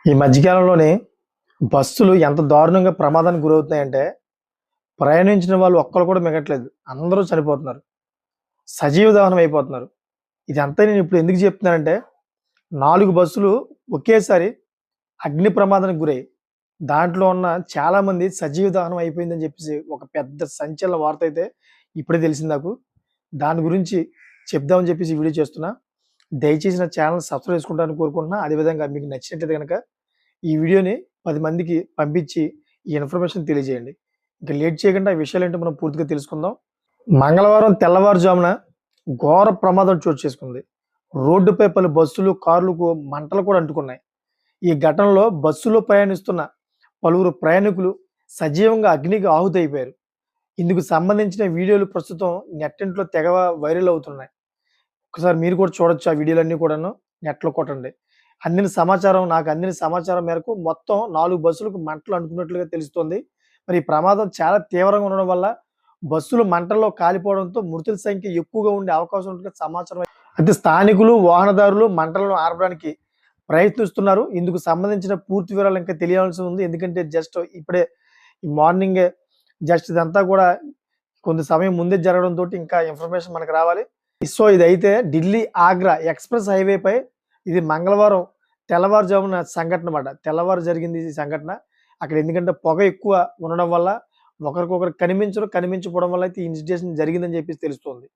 ఈ మధ్యకాలంలోనే బస్సులు ఎంత దారుణంగా ప్రమాదానికి గురవుతున్నాయంటే, ప్రయాణించిన వాళ్ళు ఒక్కళ్ళు కూడా మిగట్లేదు. అందరూ చనిపోతున్నారు. సజీవ దహనం అయిపోతున్నారు. ఇదంతా నేను ఇప్పుడు ఎందుకు చెప్తున్నానంటే, 4 బస్సులు ఒకేసారి అగ్ని ప్రమాదానికి గురయ్యాయి. దాంట్లో ఉన్న చాలామంది సజీవ దహనం అయిపోయిందని చెప్పేసి ఒక పెద్ద సంచలన వార్త అయితే ఇప్పుడే తెలిసింది నాకు. దాని గురించి చెప్దామని చెప్పేసి ఈ వీడియో చేస్తున్నా. దయచేసి నా ఛానెల్ సబ్స్క్రైబ్ చేసుకుంటారని కోరుకుంటున్నా. అదేవిధంగా మీకు నచ్చినట్లయితే గనక ఈ వీడియోని 10 మందికి పంపించి ఈ ఇన్ఫర్మేషన్ తెలియజేయండి. ఇంక లేట్ చేయకుండా ఈ విషయాలేంటో మనం పూర్తిగా తెలుసుకుందాం. మంగళవారం తెల్లవారుజామున ఘోర ప్రమాదం చోటు చేసుకుంది. రోడ్డుపై పలు బస్సులు, కార్లకు మంటలు కూడా అంటుకున్నాయి. ఈ ఘటనలో బస్సులో ప్రయాణిస్తున్న పలువురు ప్రయాణికులు సజీవంగా అగ్నికి ఆహుతైపోయారు. ఇందుకు సంబంధించిన వీడియోలు ప్రస్తుతం నెట్టింట్లో తెగ వైరల్ అవుతున్నాయి. ఒకసారి మీరు కూడా చూడొచ్చు ఆ వీడియోలన్నీ కూడాను. నెట్‌లో కొట్టండి. నాకు అందిన సమాచారం మేరకు మొత్తం 4 బస్సులకు మంటలు అంటుకున్నట్లుగా తెలుస్తోంది. మరి ఈ ప్రమాదం చాలా తీవ్రంగా ఉండడం వల్ల బస్సులు మంటల్లో కాలిపోవడంతో మృతుల సంఖ్య ఎక్కువగా ఉండే అవకాశం ఉన్నట్టుగా సమాచారం. అయితే స్థానికులు, వాహనదారులు మంటలను ఆర్పడానికి ప్రయత్నిస్తున్నారు. ఇందుకు సంబంధించిన పూర్తి వివరాలు ఇంకా తెలియాల్సి ఉంది. ఎందుకంటే జస్ట్ ఇప్పుడే ఈ మార్నింగే ఇదంతా కూడా కొంత సమయం ముందే జరగడంతోటి ఇంకా ఇన్ఫర్మేషన్ మనకు రావాలి. సో ఇదైతే ఢిల్లీ, ఆగ్రా ఎక్స్‌ప్రెస్ హైవేపై ఇది మంగళవారం తెల్లవారుజామున సంఘటన మాట. తెల్లవారు జరిగింది ఈ సంఘటన. అక్కడ ఎందుకంటే పొగ ఎక్కువ ఉండడం వల్ల ఒకరికొకరు కనిపించకపోవడం వల్ల అయితే ఈ ఇన్సిడెంట్ జరిగిందని చెప్పేసి తెలుస్తోంది.